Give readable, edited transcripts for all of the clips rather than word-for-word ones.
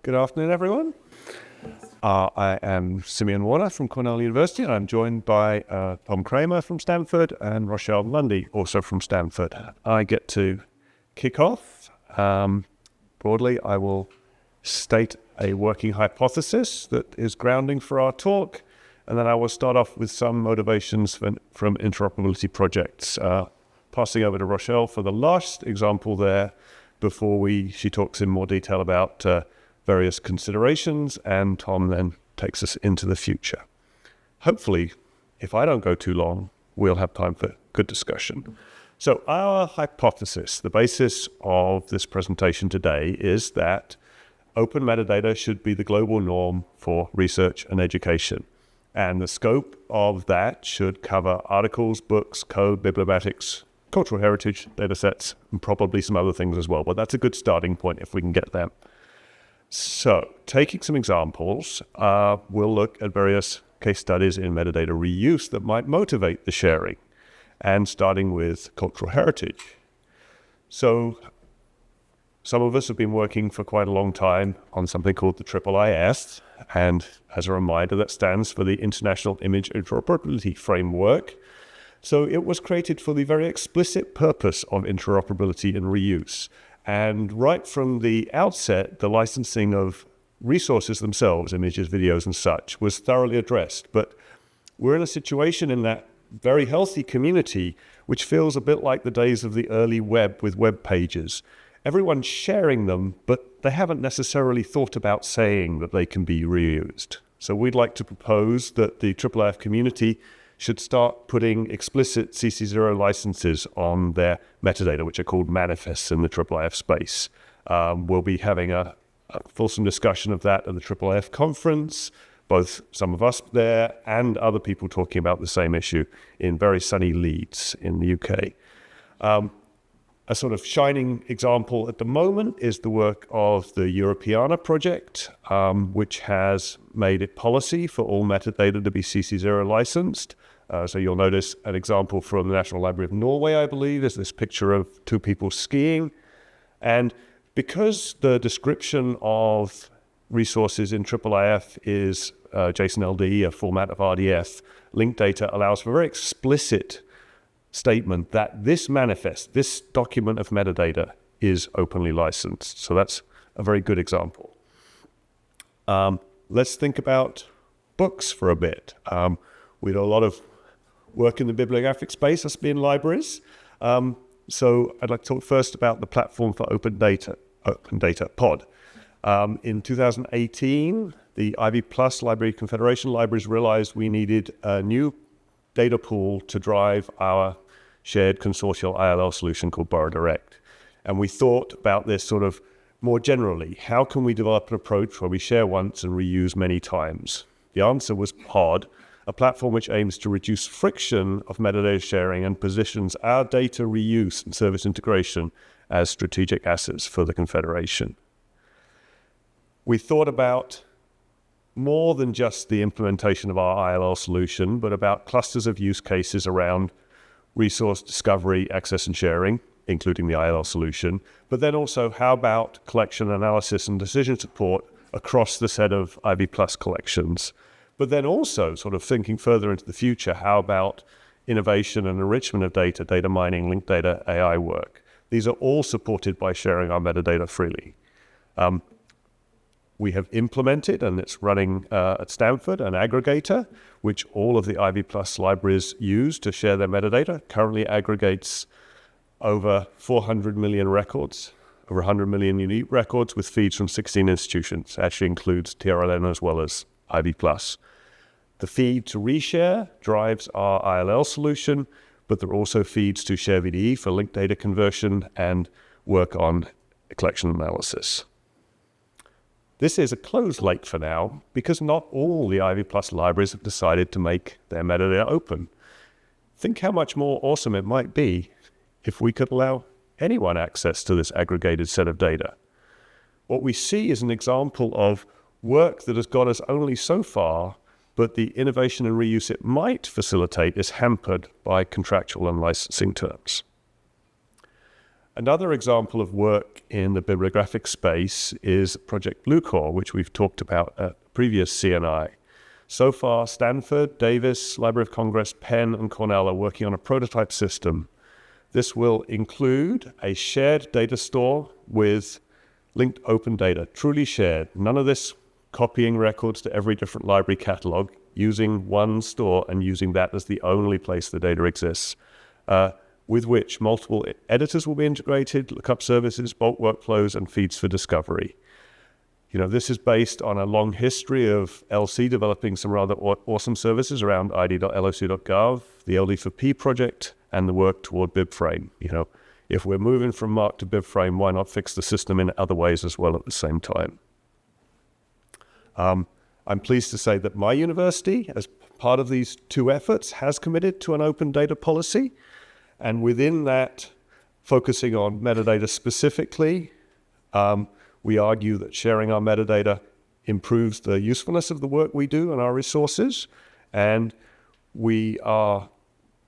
Good afternoon, everyone. I am Simeon Warner from Cornell University, and I'm joined by Tom Cramer from Stanford and Rochelle Lundy, also from Stanford. I get to kick off. Broadly, I will state a working hypothesis that is grounding for our talk, and then I will start off with some motivations from interoperability projects. Passing over to Rochelle for the last example there before she talks in more detail about various considerations, and Tom then takes us into the future. Hopefully, if I don't go too long, we'll have time for good discussion. So our hypothesis, the basis of this presentation today, is that open metadata should be the global norm for research and education. And the scope of that should cover articles, books, code, bibliomatics, cultural heritage, data sets, and probably some other things as well. But that's a good starting point if we can get them. So, taking some examples, we'll look at various case studies in metadata reuse that might motivate the sharing, and starting with cultural heritage. So, some of us have been working for quite a long time on something called the IIIF, and as a reminder, that stands for the International Image Interoperability Framework. So it was created for the very explicit purpose of interoperability and reuse. And right from the outset, the licensing of resources themselves, images, videos, and such, was thoroughly addressed. But we're in a situation in that very healthy community, which feels a bit like the days of the early web with web pages. Everyone's sharing them, but they haven't necessarily thought about saying that they can be reused. So we'd like to propose that the IIIF community should start putting explicit CC0 licenses on their metadata, which are called manifests in the IIIF space. We'll be having a fulsome discussion of that at the IIIF conference, both some of us there and other people talking about the same issue in very sunny Leeds in the UK. A sort of shining example at the moment is the work of the Europeana project, which has made it policy for all metadata to be CC0 licensed. So you'll notice an example from the National Library of Norway, I believe, is this picture of two people skiing. And because the description of resources in IIIF is JSON-LD, a format of RDF, linked data allows for a very explicit statement that this manifest, this document of metadata, is openly licensed. So that's a very good example. Let's think about books for a bit. We do a lot of work in the bibliographic space, us being libraries. So I'd like to talk first about the platform for open data pod. In 2018, the Ivy Plus Library Confederation libraries realized we needed a new data pool to drive our shared consortial ILL solution called BorrowDirect. And we thought about this sort of more generally. How can we develop an approach where we share once and reuse many times? The answer was Pod, a platform which aims to reduce friction of metadata sharing and positions our data reuse and service integration as strategic assets for the Confederation. We thought about more than just the implementation of our ILL solution, but about clusters of use cases around resource discovery, access and sharing, including the ILL solution, but then also how about collection analysis and decision support across the set of Ivy Plus collections. But then also sort of thinking further into the future, how about innovation and enrichment of data mining, linked data, AI work. These are all supported by sharing our metadata freely. We have implemented, and it's running at Stanford, an aggregator, which all of the Ivy Plus libraries use to share their metadata. Currently aggregates over 400 million records, over 100 million unique records with feeds from 16 institutions. Actually includes TRLN as well as Ivy Plus. The feed to reshare drives our ILL solution, but there are also feeds to share VDE for linked data conversion and work on collection analysis. This is a closed lake for now because not all the Ivy Plus libraries have decided to make their metadata open. Think how much more awesome it might be if we could allow anyone access to this aggregated set of data. What we see is an example of work that has got us only so far, but the innovation and reuse it might facilitate is hampered by contractual and licensing terms. Another example of work in the bibliographic space is Project Bluecore, which we've talked about at previous CNI. So far, Stanford, Davis, Library of Congress, Penn, and Cornell are working on a prototype system. This will include a shared data store with linked open data, truly shared. None of this copying records to every different library catalog, using one store and using that as the only place the data exists, with which multiple editors will be integrated, lookup services, bulk workflows, and feeds for discovery. This is based on a long history of LC developing some rather awesome services around id.loc.gov, the LD4P project, and the work toward BibFrame. If we're moving from MARC to BibFrame, why not fix the system in other ways as well at the same time? I'm pleased to say that my university, as part of these two efforts, has committed to an open data policy. And within that, focusing on metadata specifically, we argue that sharing our metadata improves the usefulness of the work we do and our resources. And we are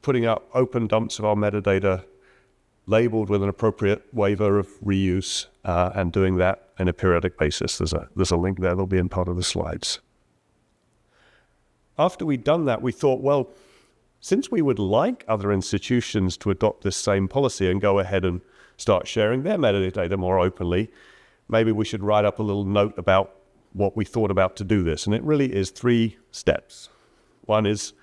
putting up open dumps of our metadata labeled with an appropriate waiver of reuse and doing that on a periodic basis. There's a link there that'll be in part of the slides. After we'd done that, we thought, well, since we would like other institutions to adopt this same policy and go ahead and start sharing their metadata more openly, maybe we should write up a little note about what we thought about to do this. And it really is 3 steps. One is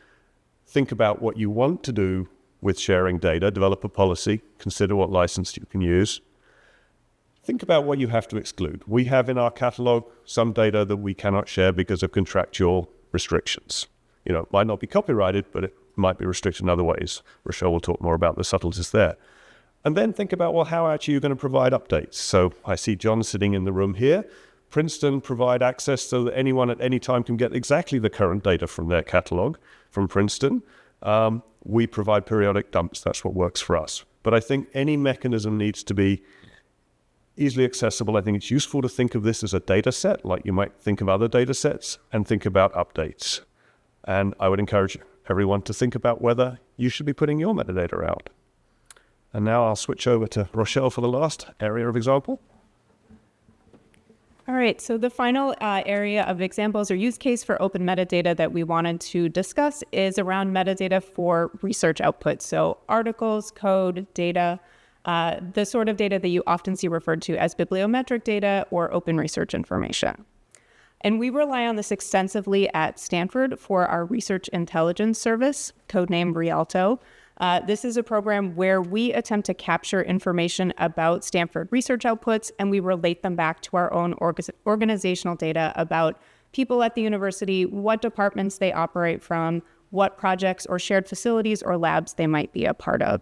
think about what you want to do with sharing data, develop a policy, consider what license you can use. Think about what you have to exclude. We have in our catalog some data that we cannot share because of contractual restrictions. It might not be copyrighted, but it might be restricted in other ways. Rochelle will talk more about the subtleties there. And then think about, well, how actually you're going to provide updates. So I see John sitting in the room here. Princeton provide access so that anyone at any time can get exactly the current data from their catalog from Princeton. We provide periodic dumps. That's what works for us. But I think any mechanism needs to be easily accessible. I think it's useful to think of this as a data set, like you might think of other data sets, and think about updates. And I would encourage everyone to think about whether you should be putting your metadata out. And now I'll switch over to Rochelle for the last area of example. All right, so the final area of examples or use case for open metadata that we wanted to discuss is around metadata for research output. So articles, code, data, the sort of data that you often see referred to as bibliometric data or open research information. And we rely on this extensively at Stanford for our research intelligence service, codenamed Rialto. This is a program where we attempt to capture information about Stanford research outputs, and we relate them back to our own organizational data about people at the university, what departments they operate from, what projects or shared facilities or labs they might be a part of.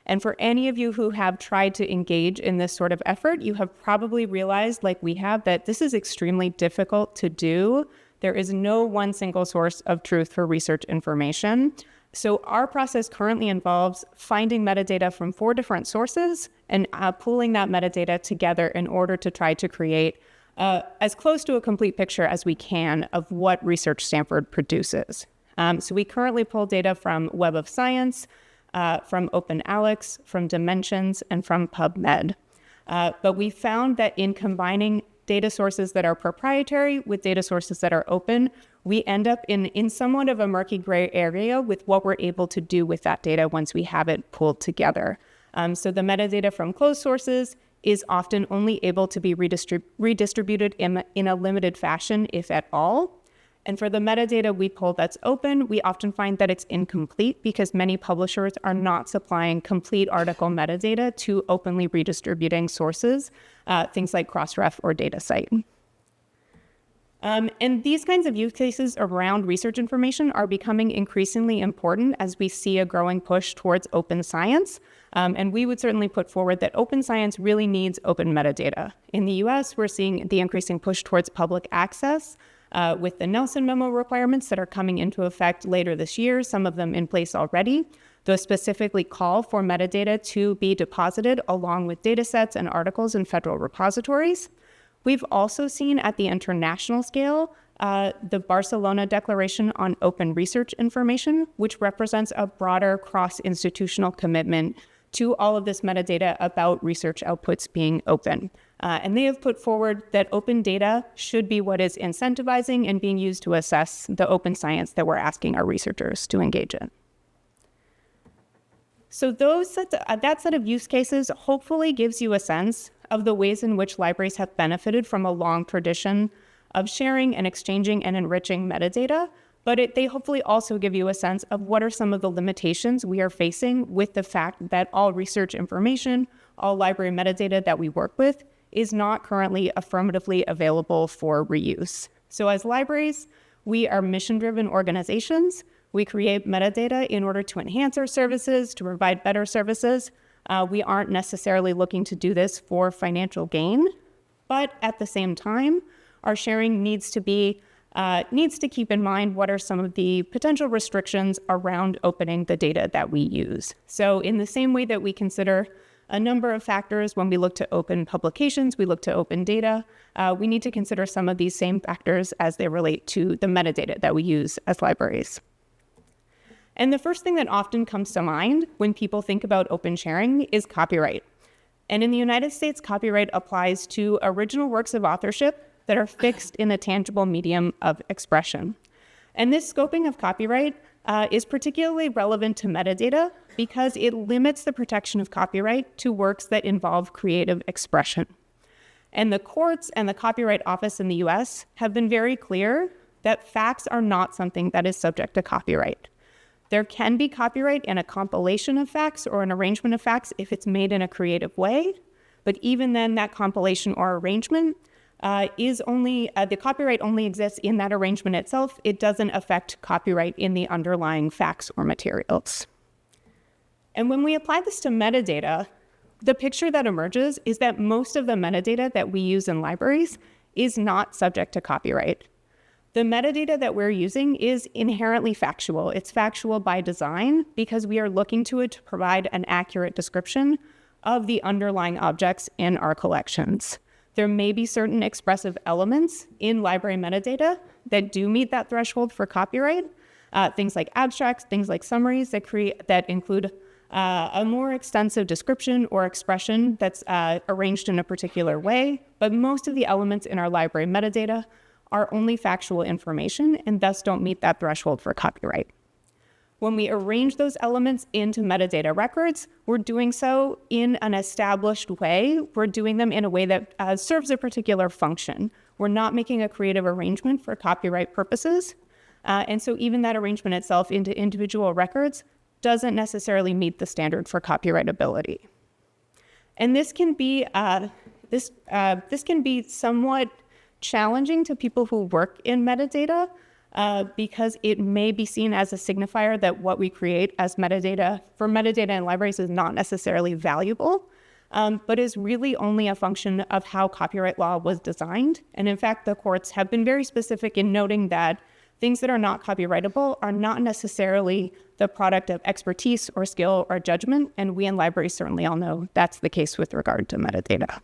And for any of you who have tried to engage in this sort of effort, you have probably realized, like we have, that this is extremely difficult to do. There is no one single source of truth for research information. So our process currently involves finding metadata from 4 different sources and pulling that metadata together in order to try to create as close to a complete picture as we can of what Research Stanford produces. So we currently pull data from Web of Science, from OpenAlex, from Dimensions, and from PubMed. But we found that in combining data sources that are proprietary with data sources that are open, we end up in somewhat of a murky gray area with what we're able to do with that data once we have it pulled together. So the metadata from closed sources is often only able to be redistributed in a limited fashion, if at all. And for the metadata we pull that's open, we often find that it's incomplete because many publishers are not supplying complete article metadata to openly redistributing sources, things like Crossref or DataCite. And these kinds of use cases around research information are becoming increasingly important as we see a growing push towards open science. And we would certainly put forward that open science really needs open metadata. In the US, we're seeing the increasing push towards public access with the Nelson memo requirements that are coming into effect later this year, some of them in place already. Those specifically call for metadata to be deposited along with data sets and articles in federal repositories. We've also seen at the international scale the Barcelona Declaration on Open Research Information, which represents a broader cross-institutional commitment to all of this metadata about research outputs being open. And they have put forward that open data should be what is incentivizing and being used to assess the open science that we're asking our researchers to engage in. So that set of use cases hopefully gives you a sense of the ways in which libraries have benefited from a long tradition of sharing and exchanging and enriching metadata, but they hopefully also give you a sense of what are some of the limitations we are facing with the fact that all research information, all library metadata that we work with is not currently affirmatively available for reuse. So as libraries, we are mission-driven organizations. We create metadata in order to enhance our services, to provide better services. We aren't necessarily looking to do this for financial gain, but at the same time, our sharing needs to keep in mind what are some of the potential restrictions around opening the data that we use. So in the same way that we consider a number of factors when we look to open publications, we look to open data, we need to consider some of these same factors as they relate to the metadata that we use as libraries. And the first thing that often comes to mind when people think about open sharing is copyright. And in the United States, copyright applies to original works of authorship that are fixed in a tangible medium of expression. And this scoping of copyright is particularly relevant to metadata because it limits the protection of copyright to works that involve creative expression. And the courts and the Copyright Office in the US have been very clear that facts are not something that is subject to copyright. There can be copyright in a compilation of facts or an arrangement of facts if it's made in a creative way, but even then that compilation or arrangement the copyright only exists in that arrangement itself. It doesn't affect copyright in the underlying facts or materials. And when we apply this to metadata, the picture that emerges is that most of the metadata that we use in libraries is not subject to copyright. The metadata that we're using is inherently factual. It's factual by design because we are looking to it to provide an accurate description of the underlying objects in our collections. There may be certain expressive elements in library metadata that do meet that threshold for copyright, things like abstracts, things like summaries that include a more extensive description or expression that's arranged in a particular way, but most of the elements in our library metadata are only factual information and thus don't meet that threshold for copyright. When we arrange those elements into metadata records, we're doing so in an established way. We're doing them in a way that serves a particular function. We're not making a creative arrangement for copyright purposes. And so even that arrangement itself into individual records doesn't necessarily meet the standard for copyrightability. And this can be somewhat challenging to people who work in metadata because it may be seen as a signifier that what we create as metadata for metadata in libraries is not necessarily valuable, but is really only a function of how copyright law was designed. And in fact, the courts have been very specific in noting that things that are not copyrightable are not necessarily the product of expertise or skill or judgment, and we in libraries certainly all know that's the case with regard to metadata.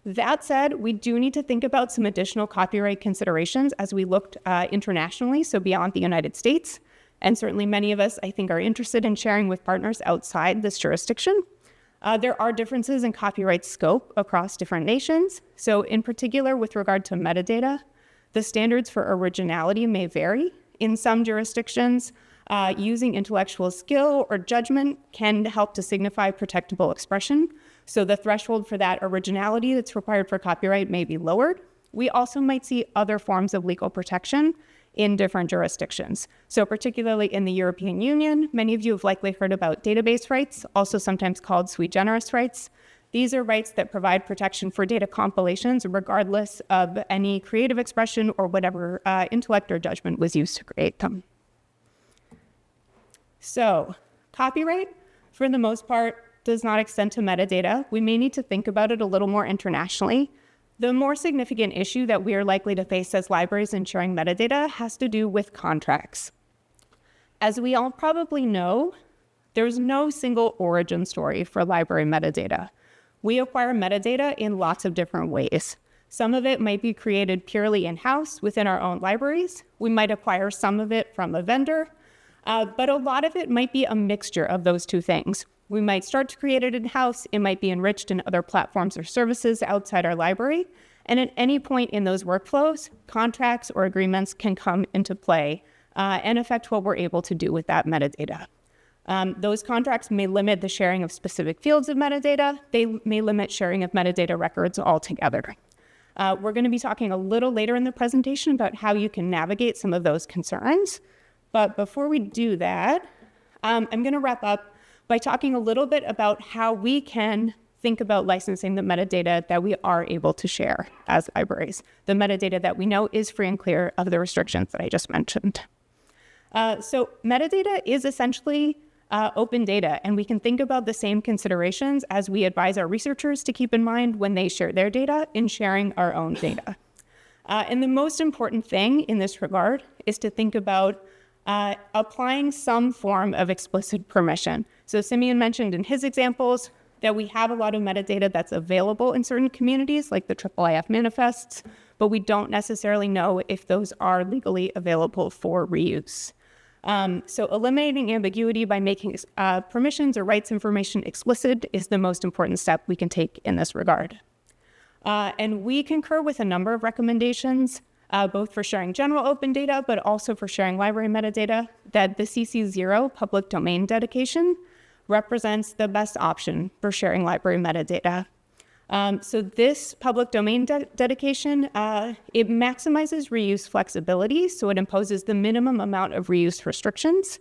That said, we do need to think about some additional copyright considerations as we looked internationally, so beyond the United States. And certainly many of us, I think, are interested in sharing with partners outside this jurisdiction. There are differences in copyright scope across different nations. So in particular, with regard to metadata, the standards for originality may vary. In some jurisdictions, using intellectual skill or judgment can help to signify protectable expression. So the threshold for that originality that's required for copyright may be lowered. We also might see other forms of legal protection in different jurisdictions. So particularly in the European Union, many of you have likely heard about database rights, also sometimes called sui generis rights. These are rights that provide protection for data compilations regardless of any creative expression or whatever intellect or judgment was used to create them. So copyright, for the most part, does not extend to metadata. We may need to think about it a little more internationally. The more significant issue that we are likely to face as libraries in sharing metadata has to do with contracts. As we all probably know, there's no single origin story for library metadata. We acquire metadata in lots of different ways. Some of it might be created purely in-house within our own libraries. We might acquire some of it from a vendor. But a lot of it might be a mixture of those two things. We might start to create it in-house. It might be enriched in other platforms or services outside our library. And at any point in those workflows, contracts or agreements can come into play and affect what we're able to do with that metadata. Those contracts may limit the sharing of specific fields of metadata. They may limit sharing of metadata records altogether. We're going to be talking a little later in the presentation about how you can navigate some of those concerns. But before we do that, I'm going to wrap up by talking a little bit about how we can think about licensing the metadata that we are able to share as libraries, the metadata that we know is free and clear of the restrictions that I just mentioned. So metadata is essentially open data, and we can think about the same considerations as we advise our researchers to keep in mind when they share their data in sharing our own data. And the most important thing in this regard is to think about applying some form of explicit permission. So Simeon mentioned in his examples that we have a lot of metadata that's available in certain communities, like the IIIF manifests, but we don't necessarily know if those are legally available for reuse. So eliminating ambiguity by making permissions or rights information explicit is the most important step we can take in this regard. And we concur with a number of recommendations, both for sharing general open data, but also for sharing library metadata, that the CC0 public domain dedication represents the best option for sharing library metadata. So this public domain dedication, it maximizes reuse flexibility, so it imposes the minimum amount of reuse restrictions.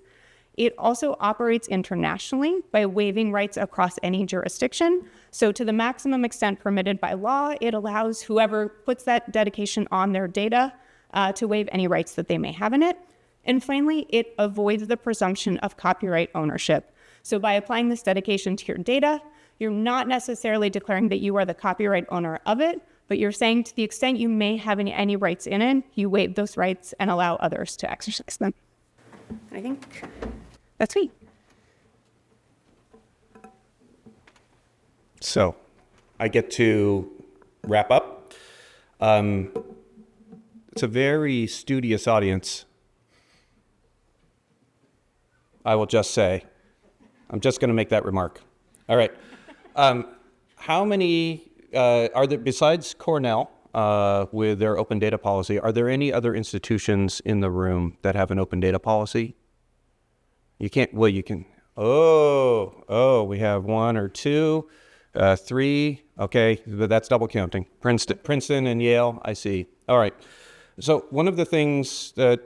It also operates internationally by waiving rights across any jurisdiction. So to the maximum extent permitted by law, it allows whoever puts that dedication on their data to waive any rights that they may have in it. And finally, it avoids the presumption of copyright ownership. So by applying this dedication to your data, you're not necessarily declaring that you are the copyright owner of it, but you're saying to the extent you may have any rights in it, you waive those rights and allow others to exercise them. And I think that's me. So I get to wrap up. It's a very studious audience, I will just say. I'm just going to make that remark. All right. How many are there, besides Cornell with their open data policy, are there any other institutions in the room that have an open data policy? You can't, well, you can, we have one or two, three, okay, but that's double counting. Princeton and Yale, I see. All right. So one of the things that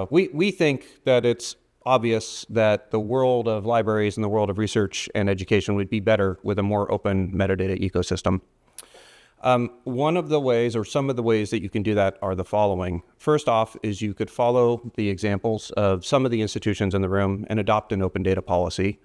we think that it's obvious that the world of libraries and the world of research and education would be better with a more open metadata ecosystem. One of the ways, or some of the ways that you can do that are the following. First off is you could follow the examples of some of the institutions in the room and adopt an open data policy.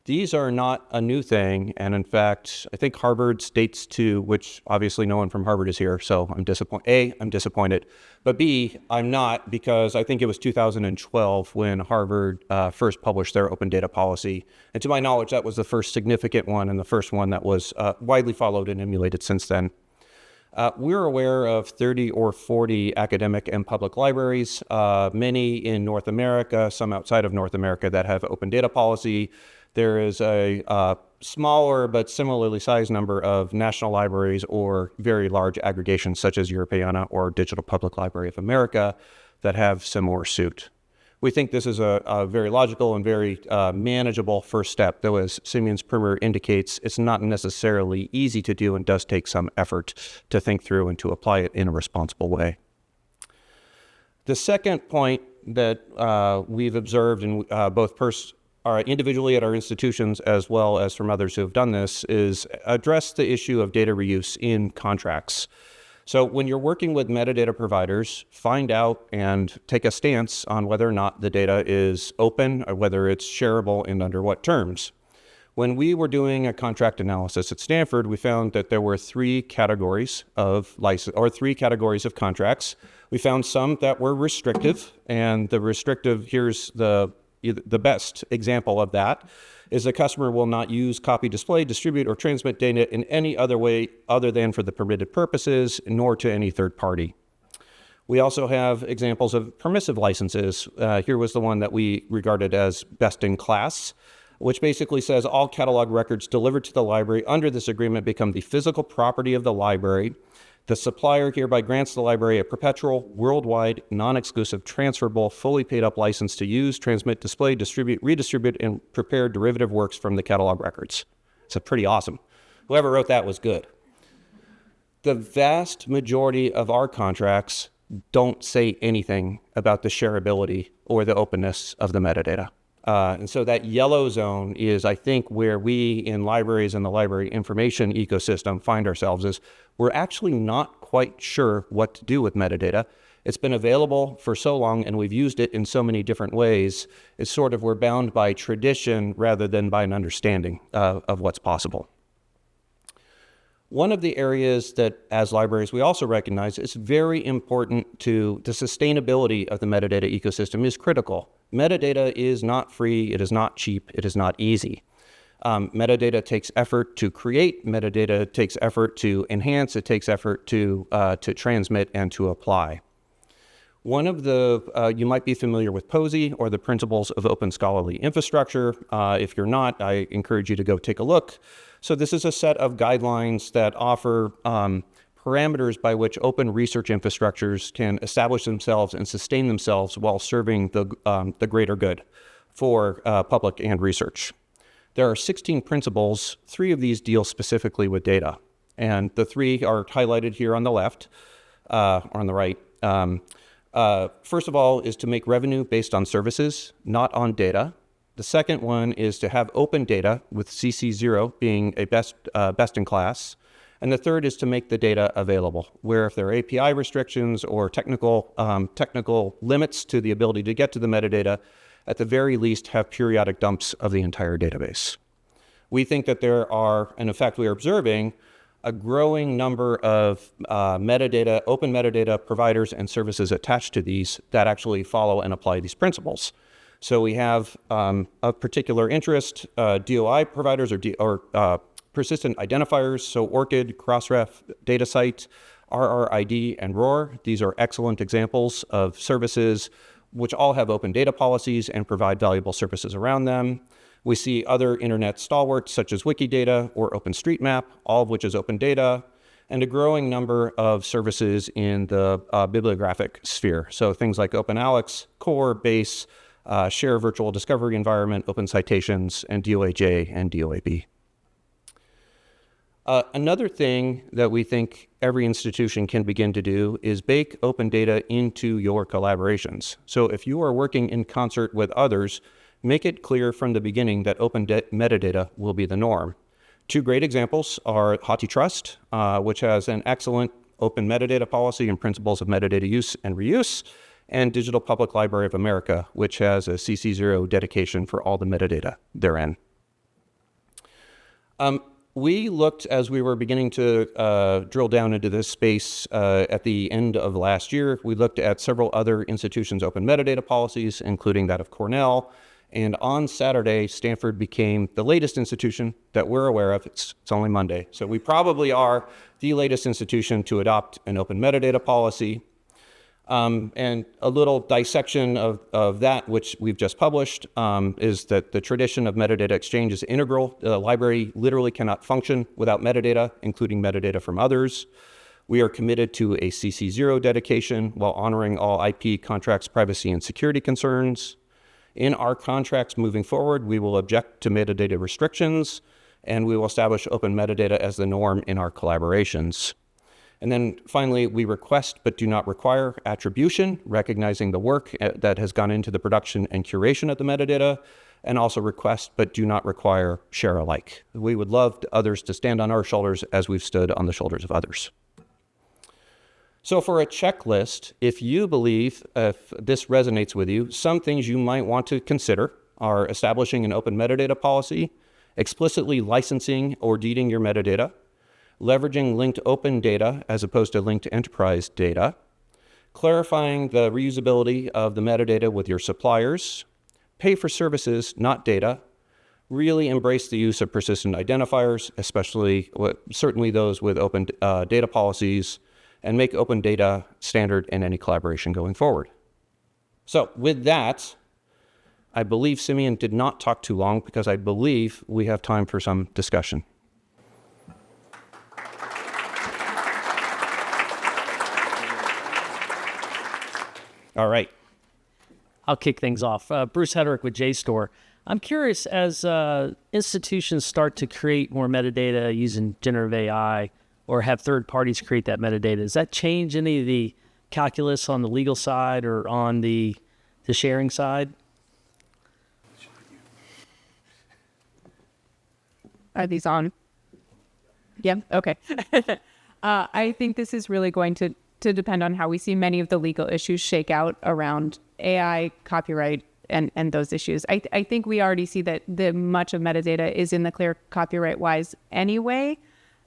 These are not a new thing, and in fact, I think Harvard states to, which obviously no one from Harvard is here, so I'm disappointed. A, I'm disappointed, but B, I'm not, because I think it was 2012 when Harvard first published their open data policy, and to my knowledge, that was the first significant one and the first one that was widely followed and emulated since then. We're aware of 30 or 40 academic and public libraries, many in North America, some outside of North America that have open data policy. There is a smaller but similarly sized number of national libraries or very large aggregations such as Europeana or Digital Public Library of America that have similar suit. We think this is a very logical and very manageable first step, though as Simeon's primer indicates, it's not necessarily easy to do and does take some effort to think through and to apply it in a responsible way. The second point that we've observed in both individually at our institutions as well as from others who have done this is address the issue of data reuse in contracts. So when you're working with metadata providers, find out and take a stance on whether or not the data is open or whether it's shareable and under what terms. When we were doing a contract analysis at Stanford, we found that there were three categories of contracts. We found some that were restrictive, and the restrictive, here's the best example of that, is the customer will not use, copy, display, distribute, or transmit data in any other way other than for the permitted purposes, nor to any third party. We also have examples of permissive licenses. Here was the one that we regarded as best in class, which basically says all catalog records delivered to the library under this agreement become the physical property of the library. The supplier hereby grants the library a perpetual, worldwide, non-exclusive, transferable, fully paid-up license to use, transmit, display, distribute, redistribute, and prepare derivative works from the catalog records. It's pretty awesome. Whoever wrote that was good. The vast majority of our contracts don't say anything about the shareability or the openness of the metadata. And so that yellow zone is, I think, where we in libraries and the library information ecosystem find ourselves is we're actually not quite sure what to do with metadata. It's been available for so long and we've used it in so many different ways. It's sort of we're bound by tradition rather than by an understanding of what's possible. One of the areas that, as libraries, we also recognize is very important to the sustainability of the metadata ecosystem is critical. Metadata is not free, it is not cheap, it is not easy. Metadata takes effort to create, metadata takes effort to enhance, it takes effort to transmit and to apply. One of the, you might be familiar with POSI or the Principles of Open Scholarly Infrastructure. If you're not, I encourage you to go take a look. So this is a set of guidelines that offer parameters by which open research infrastructures can establish themselves and sustain themselves while serving the greater good for public and research. There are 16 principles. 3 of these deal specifically with data. And the 3 are highlighted here on the left, or on the right. First of all is to make revenue based on services, not on data. The second one is to have open data, with CC0 being a best in class. And the third is to make the data available, where if there are API restrictions or technical limits to the ability to get to the metadata, at the very least have periodic dumps of the entire database. We think that there are, and in fact we are observing, a growing number of metadata, open metadata providers and services attached to these that actually follow and apply these principles. So we have of particular interest, DOI providers or persistent identifiers, so ORCID, Crossref, DataCite, RRID, and ROR. These are excellent examples of services which all have open data policies and provide valuable services around them. We see other internet stalwarts such as Wikidata or OpenStreetMap, all of which is open data, and a growing number of services in the bibliographic sphere. So things like OpenAlex, Core, Base, Share Virtual Discovery Environment, Open Citations, and DOAJ and DOAB. Another thing that we think every institution can begin to do is bake open data into your collaborations. So if you are working in concert with others, make it clear from the beginning that open metadata will be the norm. 2 great examples are HathiTrust, which has an excellent open metadata policy and principles of metadata use and reuse, and Digital Public Library of America, which has a CC0 dedication for all the metadata therein. We looked, as we were beginning to drill down into this space at the end of last year, we looked at several other institutions' open metadata policies, including that of Cornell. And on Saturday, Stanford became the latest institution that we're aware of. It's only Monday. So we probably are the latest institution to adopt an open metadata policy. And a little dissection of that, which we've just published, is that the tradition of metadata exchange is integral. The library literally cannot function without metadata, including metadata from others. We are committed to a CC0 dedication while honoring all IP contracts, privacy, and security concerns. In our contracts moving forward, we will object to metadata restrictions, and we will establish open metadata as the norm in our collaborations. And then finally, we request but do not require attribution, recognizing the work that has gone into the production and curation of the metadata, and also request but do not require share alike. We would love others to stand on our shoulders as we've stood on the shoulders of others. So for a checklist, if you believe, if this resonates with you, some things you might want to consider are establishing an open metadata policy, explicitly licensing or deeding your metadata, leveraging linked open data as opposed to linked enterprise data, clarifying the reusability of the metadata with your suppliers, pay for services, not data, really embrace the use of persistent identifiers, especially certainly those with open data policies, and make open data standard in any collaboration going forward. So with that, I believe Simeon did not talk too long because I believe we have time for some discussion. All right. I'll kick things off. Bruce Hedrick with JSTOR. I'm curious, as institutions start to create more metadata using generative AI or have third parties create that metadata, does that change any of the calculus on the legal side or on the sharing side? Are these on? Yeah, okay. I think this is really going to depend on how we see many of the legal issues shake out around AI, copyright, and those issues. I think we already see that much of metadata is in the clear copyright-wise anyway,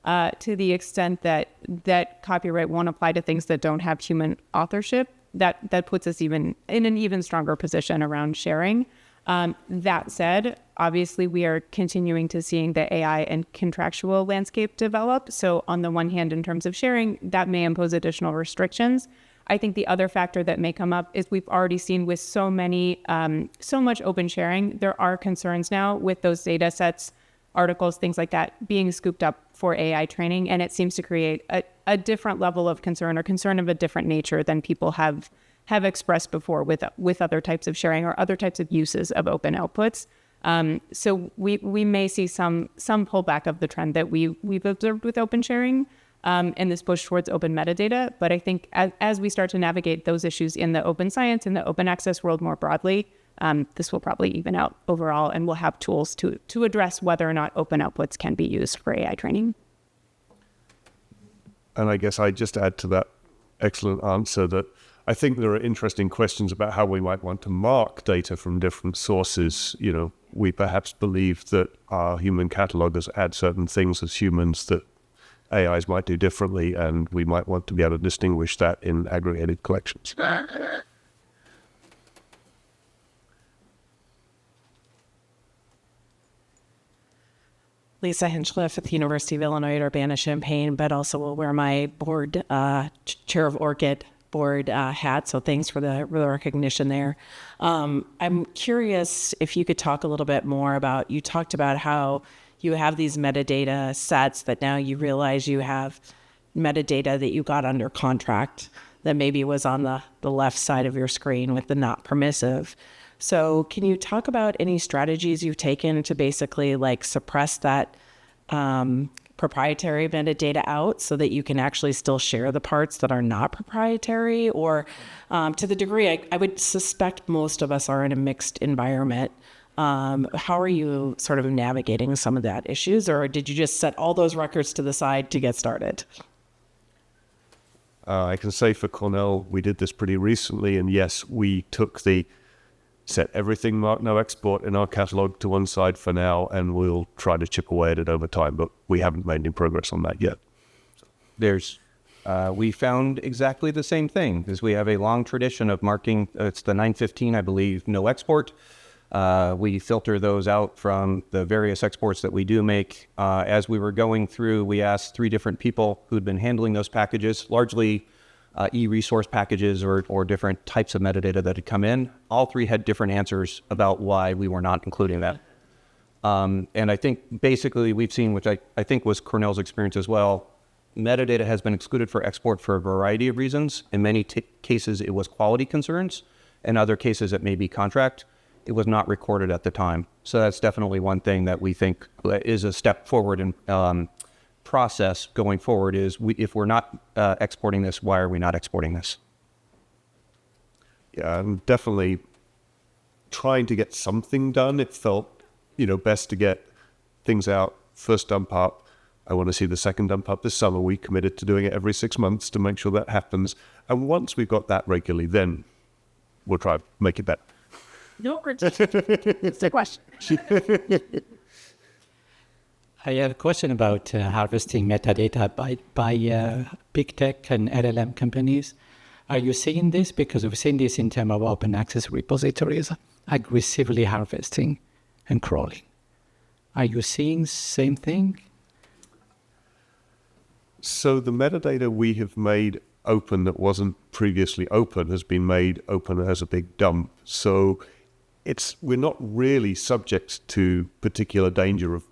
to the extent that copyright won't apply to things that don't have human authorship. That puts us even in an even stronger position around sharing. That said, obviously we are continuing to seeing the AI and contractual landscape develop. So on the one hand, in terms of sharing, that may impose additional restrictions. I think the other factor that may come up is we've already seen with so much open sharing, there are concerns now with those data sets, articles, things like that being scooped up for AI training. And it seems to create a different level of concern or concern of a different nature than people have expressed before with other types of sharing or other types of uses of open outputs. So we may see some pullback of the trend that we've observed with open sharing and this push towards open metadata. But I think as we start to navigate those issues in the open science and the open access world more broadly, this will probably even out overall, and we'll have tools to address whether or not open outputs can be used for AI training. And I guess I just add to that excellent answer that I think there are interesting questions about how we might want to mark data from different sources. You know, we perhaps believe that our human catalogers add certain things as humans that AIs might do differently, and we might want to be able to distinguish that in aggregated collections. Lisa Hinchcliffe at the University of Illinois at Urbana-Champaign, but also will wear my board, chair of ORCID board hat, so thanks for the recognition there. I'm curious if you could talk a little bit more about, you talked about how you have these metadata sets that now you realize you have metadata that you got under contract that maybe was on the left side of your screen with the not permissive. So can you talk about any strategies you've taken to basically like suppress that proprietary metadata out so that you can actually still share the parts that are not proprietary? Or to the degree, I would suspect most of us are in a mixed environment. How are you sort of navigating some of that issues? Or did you just set all those records to the side to get started? I can say for Cornell, we did this pretty recently. And yes, we took set everything marked no export in our catalog to one side for now, and we'll try to chip away at it over time, but we haven't made any progress on that yet. We found exactly the same thing, because we have a long tradition of marking, it's the 915, I believe, no export. We filter those out from the various exports that we do make. As we were going through, we asked 3 different people who'd been handling those packages, largely e-resource packages or different types of metadata that had come in. All 3 had different answers about why we were not including that. And I think basically we've seen, which I think was Cornell's experience as well, metadata has been excluded for export for a variety of reasons. In many cases, it was quality concerns. In other cases, it may be contract. It was not recorded at the time. So that's definitely one thing that we think is a step forward in process going forward is if we're not exporting this, why are we not exporting this? Yeah, I'm definitely trying to get something done. It felt, best to get things out, first dump up. I want to see the second dump up this summer. We committed to doing it every 6 months to make sure that happens. And once we've got that regularly, then we'll try to make it better. No, it's the question. I have a question about harvesting metadata by big tech and LLM companies. Are you seeing this? Because we've seen this in terms of open access repositories, aggressively harvesting and crawling. Are you seeing same thing? So the metadata we have made open that wasn't previously open has been made open as a big dump. So we're not really subject to particular danger of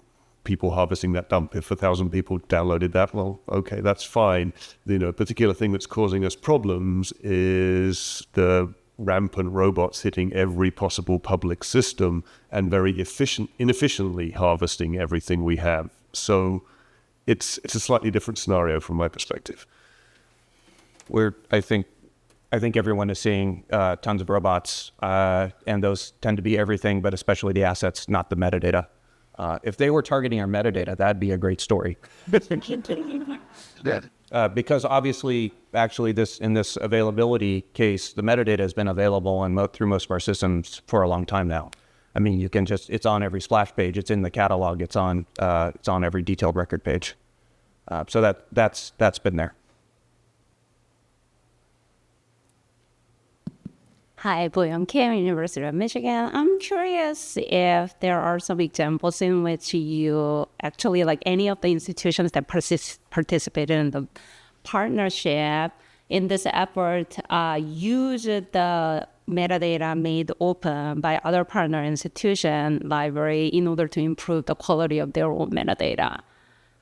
people harvesting that dump. If 1,000 people downloaded that, well, okay, that's fine. Particular thing that's causing us problems is the rampant robots hitting every possible public system and very inefficiently harvesting everything we have. So it's a slightly different scenario from my perspective. I think everyone is seeing tons of robots, and those tend to be everything, but especially the assets, not the metadata. If they were targeting our metadata, that'd be a great story. Because obviously, actually, in this availability case, the metadata has been available through most of our systems for a long time now. I mean, it's on every splash page, it's in the catalog, it's on every detailed record page. So that's been there. Hi, Boyon Kim, University of Michigan. I'm curious if there are some examples in which you actually, like any of the institutions that participated in the partnership in this effort, use the metadata made open by other partner institution library in order to improve the quality of their own metadata.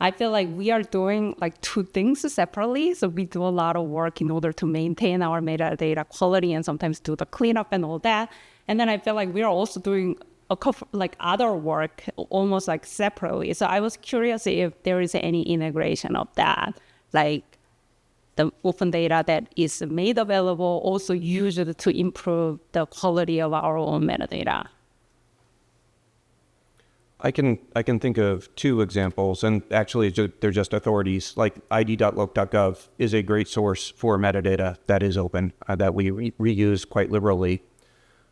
I feel like we are doing like two things separately. So we do a lot of work in order to maintain our metadata quality and sometimes do the cleanup and all that. And then I feel like we are also doing a couple, like other work almost like separately. So I was curious if there is any integration of that, like the open data that is made available also used to improve the quality of our own metadata. I can think of two examples, and actually they're just authorities. Like id.loc.gov is a great source for metadata that is open, that we reuse quite liberally.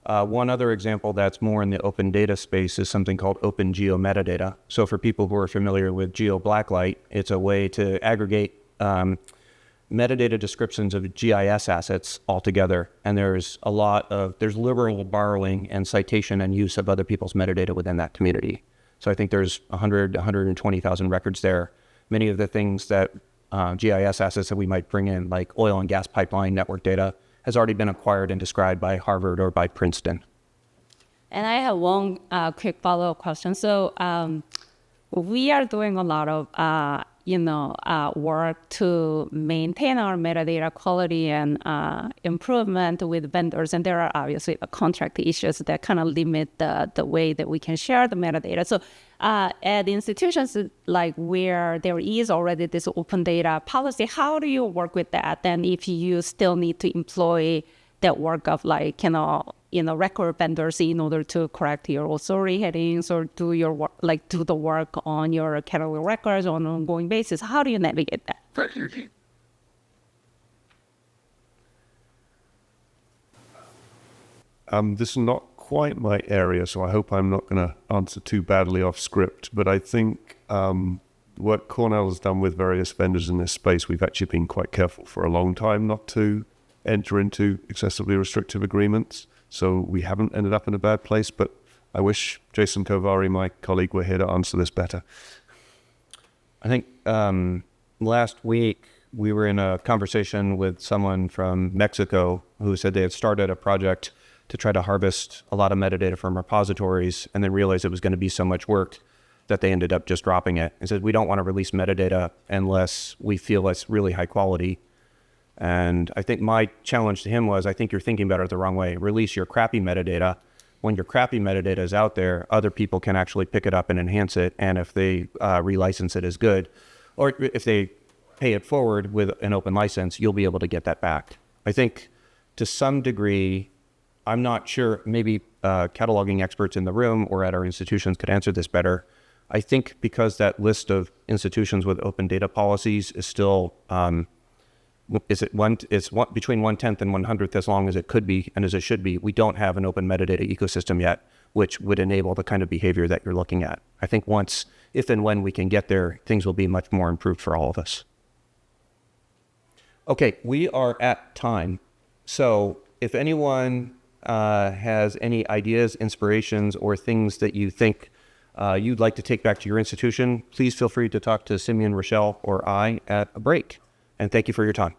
One other example that's more in the open data space is something called Open Geo Metadata. So for people who are familiar with Geo Blacklight, it's a way to aggregate metadata descriptions of GIS assets all together. And there's liberal borrowing and citation and use of other people's metadata within that community. So I think there's 120,000 records there. Many of the things that GIS assets that we might bring in, like oil and gas pipeline network data, has already been acquired and described by Harvard or by Princeton. And I have one quick follow-up question. So we are doing a lot of work to maintain our metadata quality and improvement with vendors. And there are obviously contract issues that kind of limit the way that we can share the metadata. So at institutions like where there is already this open data policy, how do you work with that? And if you still need to employ that work of like, record vendors in order to correct your authority headings or do your work, like do the work on your catalog records on an ongoing basis. How do you navigate that? This is not quite my area, so I hope I'm not going to answer too badly off script, but I think what Cornell has done with various vendors in this space, we've actually been quite careful for a long time not to enter into excessively restrictive agreements. So we haven't ended up in a bad place, but I wish Jason Kovari, my colleague, were here to answer this better. I think last week we were in a conversation with someone from Mexico who said they had started a project to try to harvest a lot of metadata from repositories and then realized it was going to be so much work that they ended up just dropping it. And said, we don't want to release metadata unless we feel it's really high quality. And I think my challenge to him was, I think you're thinking about it the wrong way. Release your crappy metadata. When your crappy metadata is out there, other people can actually pick it up and enhance it. And if they relicense it as good, or if they pay it forward with an open license, you'll be able to get that back. I think to some degree, I'm not sure, maybe cataloging experts in the room or at our institutions could answer this better. I think because that list of institutions with open data policies is still, it's between 1/10 and 100th as long as it could be and as it should be. We don't have an open metadata ecosystem yet, which would enable the kind of behavior that you're looking at. I think if and when we can get there, things will be much more improved for all of us. Okay, we are at time. So if anyone has any ideas, inspirations, or things that you think you'd like to take back to your institution, please feel free to talk to Simeon, Rochelle, or I at a break. And thank you for your time.